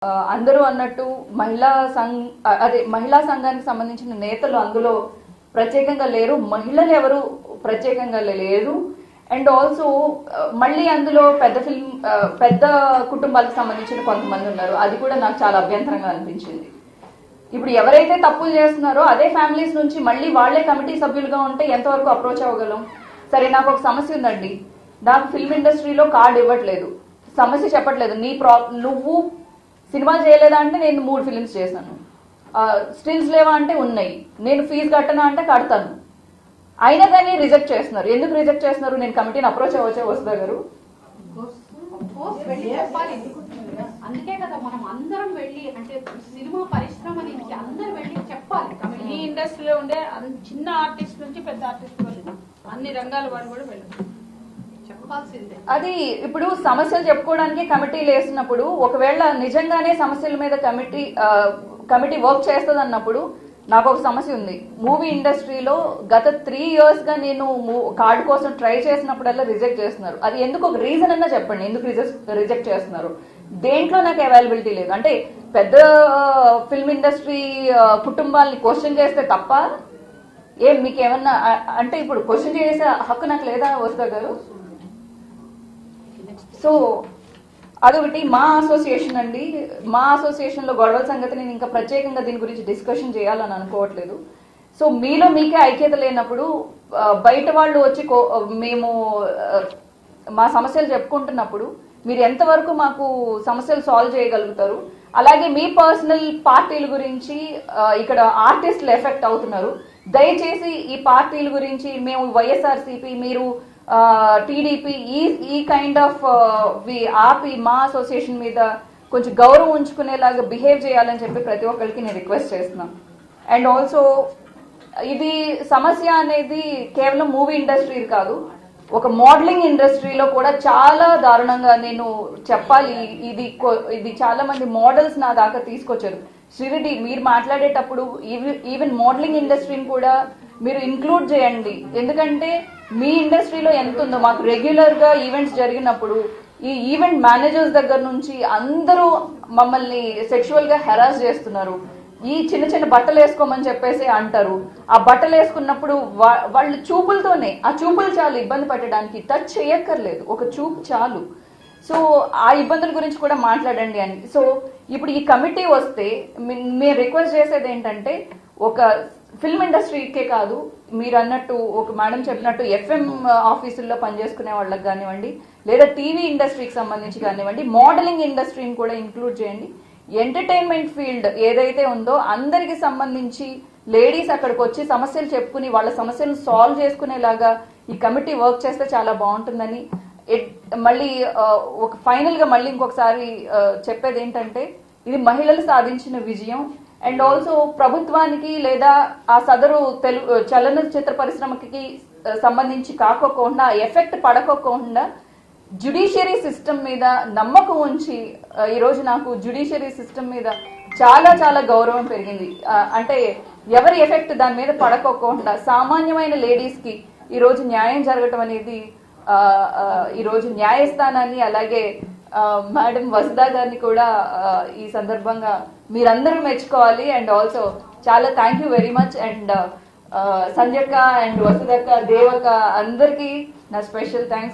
అందరూ అన్నట్టు మహిళా సంఘానికి సంబంధించిన నేతలు అందులో ప్రత్యేకంగా లేరు, మహిళలు ఎవరు ప్రత్యేకంగా లేరు. అండ్ ఆల్సో మళ్ళీ అందులో పెద్ద కుటుంబాలకు సంబంధించిన కొంతమంది ఉన్నారు. అది కూడా నాకు చాలా అభ్యంతరంగా అనిపించింది. ఇప్పుడు ఎవరైతే తప్పులు చేస్తున్నారో అదే ఫ్యామిలీస్ నుంచి మళ్ళీ వాళ్లే కమిటీ సభ్యులుగా ఉంటే ఎంతవరకు అప్రోచ్ అవ్వగలం? సరే, నాకు ఒక సమస్య ఉందండి, నాకు ఫిల్మ్ ఇండస్ట్రీలో కార్డు ఇవ్వట్లేదు, సమస్య చెప్పట్లేదు, నువ్వు సినిమా చేయలేదా అంటే నేను 3 ఫిల్మ్స్ చేశాను, స్టిల్స్ లేవా అంటే ఉన్నాయి, నేను ఫీజు కట్టనా అంటే కడతాను, అయినా కానీ రిజెక్ట్ చేస్తున్నారు. ఎందుకు రిజెక్ట్ చేస్తున్నారు? నేను కమిటీని అప్రోచ్ అవ్వచ్చా వసుధ గారు? అందుకే కదా మనం అందరం వెళ్ళి, అంటే సినిమా పరిశ్రమ నుంచి అందరూ వెళ్ళి చెప్పాలి. ఈ ఇండస్ట్రీలో ఉండే చిన్న ఆర్టిస్ట్ నుంచి పెద్ద ఆర్టిస్ట్ వరకు అన్ని రంగాల వారు కూడా వెళ్ళాలి, చెప్పాల్సిందే. అది ఇప్పుడు సమస్యలు చెప్పుకోవడానికి కమిటీలు వేసినప్పుడు ఒకవేళ నిజంగానే సమస్యల మీద కమిటీ వర్క్ చేస్తుంది అన్నప్పుడు నాకు ఒక సమస్య ఉంది. మూవీ ఇండస్ట్రీలో గత 3 years గా నేను కార్డు కోసం ట్రై చేసినప్పుడల్లా రిజెక్ట్ చేస్తున్నారు. అది ఎందుకు? ఒక రీజన్ అన్నా చెప్పండి, ఎందుకు రిజెక్ట్ చేస్తున్నారు? దేంట్లో నాకు అవైలబిలిటీ లేదు అంటే పెద్ద ఫిల్మ్ ఇండస్ట్రీ కుటుంబాలని క్వశ్చన్ చేస్తే తప్ప మీకు ఏమన్నా అంటే ఇప్పుడు క్వశ్చన్ చేసే హక్కు నాకు లేదా వసుధ గారు? సో అదొకటి. మా అసోసియేషన్ అండి, మా అసోసియేషన్ లో గొడవల సంగతి నేను ఇంకా ప్రత్యేకంగా దీని గురించి డిస్కషన్ చేయాలని అనుకోవట్లేదు. సో మీలో మీకే ఐక్యత లేనప్పుడు బయట వాళ్ళు వచ్చి మేము మా సమస్యలు చెప్పుకుంటున్నప్పుడు మీరు ఎంతవరకు మాకు సమస్యలు సాల్వ్ చేయగలుగుతారు? అలాగే మీ పర్సనల్ పార్టీల గురించి ఇక్కడ ఆర్టిస్టులు ఎఫెక్ట్ అవుతున్నారు. దయచేసి ఈ పార్టీల గురించి మేము వైఎస్ఆర్సీపీ, మీరు టీడీపీ ఈ కైండ్ ఆఫ్ ఆపి మా అసోసియేషన్ మీద కొంచెం గౌరవం ఉంచుకునేలాగా బిహేవ్ చేయాలని చెప్పి ప్రతి ఒక్కరికి నేను రిక్వెస్ట్ చేస్తున్నాను. అండ్ ఆల్సో ఇది సమస్య అనేది కేవలం మూవీ ఇండస్ట్రీ కాదు, ఒక మోడలింగ్ ఇండస్ట్రీలో కూడా చాలా దారుణంగా నేను చెప్పాలి. ఇది చాలా మంది మోడల్స్ నా దాకా తీసుకొచ్చారు. శ్రీరెడ్డి, మీరు మాట్లాడేటప్పుడు ఈవెన్ మోడలింగ్ ఇండస్ట్రీని కూడా మీరు ఇంక్లూడ్ చేయండి. ఎందుకంటే మీ ఇండస్ట్రీలో ఎంత ఉందో, మాకు రెగ్యులర్ గా ఈవెంట్స్ జరిగినప్పుడు ఈ ఈవెంట్ మేనేజర్స్ దగ్గర నుంచి అందరూ మమ్మల్ని సెక్షువల్ గా హెరాస్ చేస్తున్నారు. ఈ చిన్న చిన్న బట్టలు వేసుకోమని చెప్పేసి అంటారు. ఆ బట్టలు వేసుకున్నప్పుడు వాళ్ళు చూపులతోనే, ఆ చూపులు చాలు ఇబ్బంది పెట్టడానికి, టచ్ చేయక్కర్లేదు, ఒక చూపు చాలు. సో ఆ ఇబ్బందుల గురించి కూడా మాట్లాడండి అని. సో ఇప్పుడు ఈ కమిటీ వస్తే మేము రిక్వెస్ట్ చేసేది ఏంటంటే, ఒక ఫిల్మ్ ఇండస్ట్రీకే కాదు, మీరు అన్నట్టు ఒక మేడం చెప్పినట్టు ఎఫ్ఎం ఆఫీసుల్లో పనిచేసుకునే వాళ్ళకి కానివ్వండి, లేదా టీవీ ఇండస్ట్రీకి సంబంధించి కానివ్వండి, మోడలింగ్ ఇండస్ట్రీని కూడా ఇంక్లూడ్ చేయండి. ఎంటర్టైన్మెంట్ ఫీల్డ్ ఏదైతే ఉందో అందరికి సంబంధించి లేడీస్ అక్కడికి వచ్చి సమస్యలు చెప్పుకుని వాళ్ళ సమస్యలను సాల్వ్ చేసుకునేలాగా ఈ కమిటీ వర్క్ చేస్తే చాలా బాగుంటుందని మళ్ళీ ఒక ఫైనల్ గా మళ్ళీ ఇంకొకసారి చెప్పేది ఏంటంటే, ఇది మహిళలు సాధించిన విజయం. అండ్ ఆల్సో ప్రభుత్వానికి లేదా ఆ సదరు చలనచిత్ర పరిశ్రమకి సంబంధించి కాకోకుండా, ఎఫెక్ట్ పడకోకుండా జ్యుడిషియరీ సిస్టమ్ మీద నమ్మకం ఉంచి ఈరోజు నాకు జ్యుడిషియరీ సిస్టమ్ మీద చాలా చాలా గౌరవం పెరిగింది. అంటే ఎవరి ఎఫెక్ట్ దాని మీద పడకోకుండా సామాన్యమైన లేడీస్ కి ఈరోజు న్యాయం జరగటం అనేది ఈరోజు న్యాయస్థానాన్ని అలాగే మేడం వసుధ గారిని కూడా ఈ సందర్భంగా మీరందరూ మెచ్చుకోవాలి. అండ్ ఆల్సో చాలా thank you very much. And సంజక్క అండ్ వసుధక్క, దేవక్క అందరికీ నా స్పెషల్ థ్యాంక్స్.